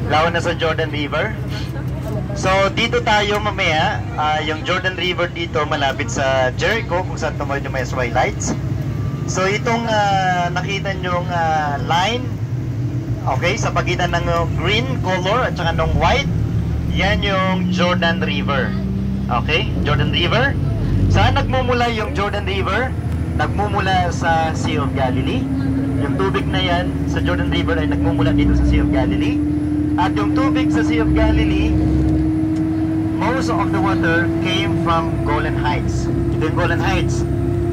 Lalo na sa Jordan River. So dito tayo mamaya, yung Jordan River dito malapit sa Jericho kung saan tumayo yung may SY lights. So itong nakita nyong line, okay, sa pagitan ng green color at saka ng white, yan yung Jordan River. Okay, Jordan River. Saan nagmumula yung Jordan River? Nagmumula sa Sea of Galilee. Yung tubig na yan sa Jordan River ay nagmumula dito sa Sea of Galilee. At yung tubig sa Sea of Galilee, most of the water came from Golan Heights. Ito yung Golan Heights.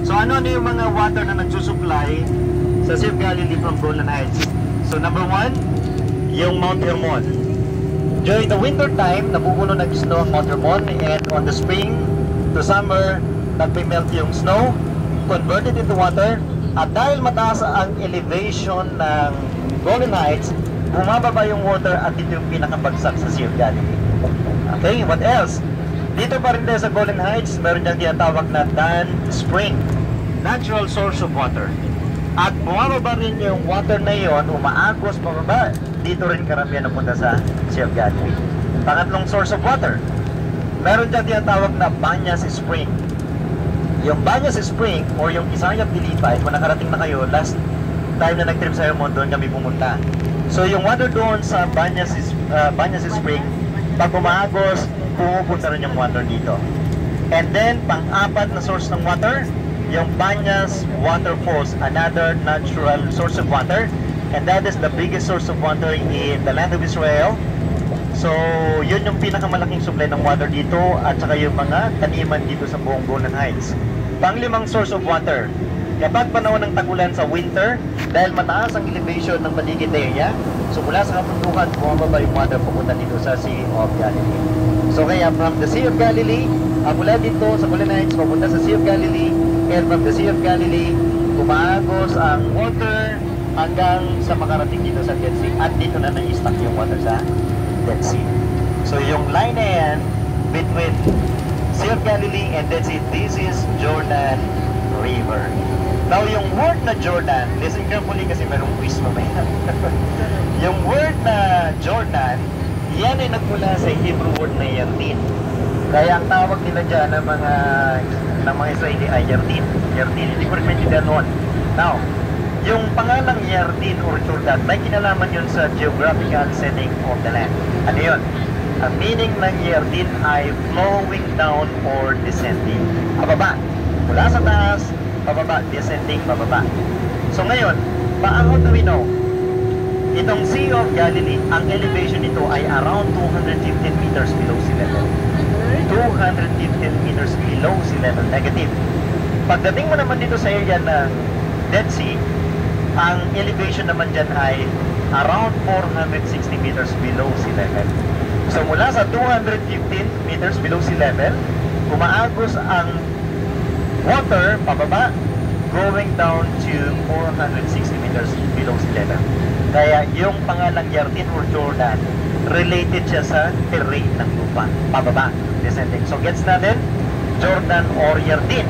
So ano yung mga water na nagsusupply sa Sea of Galilee from Golan Heights? So number one, yung Mount Hermon. During the winter time, napupuno ng snow ang Mount Hermon, and on the spring to summer, nagpe-melt yung snow, converted into water, at dahil mataas ang elevation ng Golan Heights, bumababa yung water at dito yung pinakabagsak sa Sea of Galilee. Okay, what else? Dito pa rin din sa Golan Heights, meron diyang tinatawag na Dan Spring, natural source of water. At bumababa rin yung water na yon, umaagos pababa. Dito rin karamihan napunta sa Sea of Galilee. Pangatlong source of water, meron diyang tinatawag na Banyas Spring. Yung Banyas Spring or yung Isayap Pilipay, kung nakarating na kayo, last time na nag-trip sa Hermon, doon kami pumunta. So yung water doon sa Banyas Spring, pag umaagos, pumupunta rin yung water dito. And then, pang-apat na source ng water, yung Banyas Waterfalls, another natural source of water, and that is the biggest source of water in the land of Israel. So, yun yung pinakamalaking supply ng water dito at saka yung mga taniman dito sa buong Golan Heights. Panglimang source of water, kapag panahon ng tagulan sa winter, dahil mataas ang elevation ng paligid area, so mula sa kabundukan, bumababa yung water pupunta dito sa Sea of Galilee. So kaya from the Sea of Galilee, mula dito sa Golan Heights, papunta sa Sea of Galilee, and from the Sea of Galilee, umaagos ang water hanggang sa makarating dito sa Dead Sea. At dito na na-stack yung water sa Dead Sea. So yung line na yan, between Sea of Galilee and Dead Sea, this is Jordan River. Now yung word na Jordan, listen carefully kasi merong quiz mamaya. Yung word na Jordan, yan ay nagmula sa Hebrew word na Yarden. Kaya ang tawag nila dyan ng mga Israeli ay Yarden. Yarden, hindi ko rin maintindihan noon. Now, yung pangalang Yarden or Jordan, may kinalaman yun sa geographical setting of the land. Ano yun? Ang meaning ng Yarden ay flowing down or descending. Pababa. Mula sa taas, pababa, descending, pababa. So ngayon, how do we know? Itong Sea of Galilee, ang elevation nito ay around 215 meters below sea level. 215 meters below sea level, negative. Pagdating mo naman dito sa area ng Dead Sea, ang elevation naman dyan ay around 460 meters below sea level. So mula sa 215 meters below sea level, umaagos ang water pababa, going down to 460 meters below sea level. Kaya yung pangalang Yarden or Jordan, related siya sa terrain ng lupa, pababa, descending. So gets natin, Jordan or Yarden.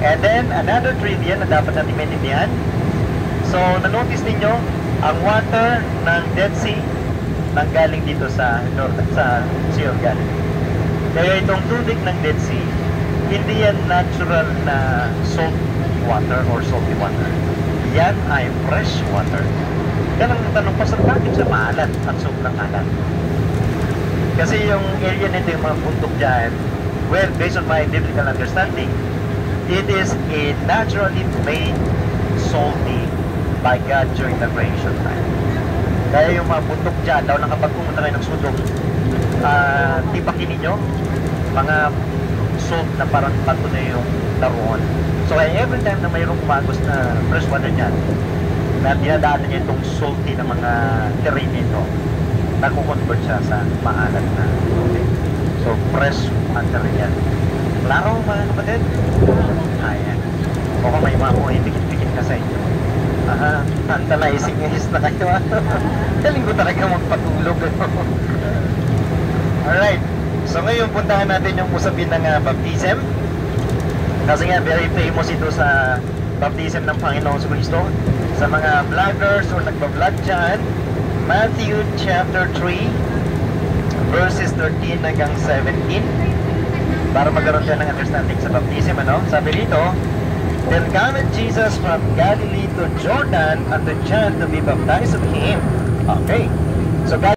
And then another trivia na dapat natin maintindihan. So na-notice ninyo, ang water ng Dead Sea nanggaling dito sa Jordan, sa Sea of Galilee. Kaya itong tubig ng Dead Sea, hindi yan natural na salt water or salty water. Yan ay fresh water. Kaya ang tanong pa, bakit siya maalat at sobrang alat? Kasi yung area nito, yung mga bundok dyan, well, based on my biblical understanding, it is a naturally made salty by God during the creation time. Kaya yung mga bundok dyan, daw lang kapag pumunta kayo ng Sodom, tipakin ninyo, mga salt na parang bato na yung daroon. So kaya every time na mayroong umagos na fresh water dyan, na dinadaanan niya itong salty na mga terrain nito, nagko-convert siya sa maalat na tubig. So fresh water yan. Klaro mga kapatid? Ayan. O kung may mga kung ipikit-pikit ka sa inyo. Tantalizing is na kayo. Galing ko talaga magpatulog. Alright. So ngayon puntahan natin yung usapin ng baptism. Kasi nga very famous ito sa baptism ng Panginoong Kristo. Sa mga vloggers o nagbablog dyan, Matthew chapter 3, verses 13 hanggang 17. Para magkaroon tayo ng understanding sa baptism, ano? Sabi dito, Then cometh Jesus from Galilee to Jordan unto John to be baptized of him. Okay. So God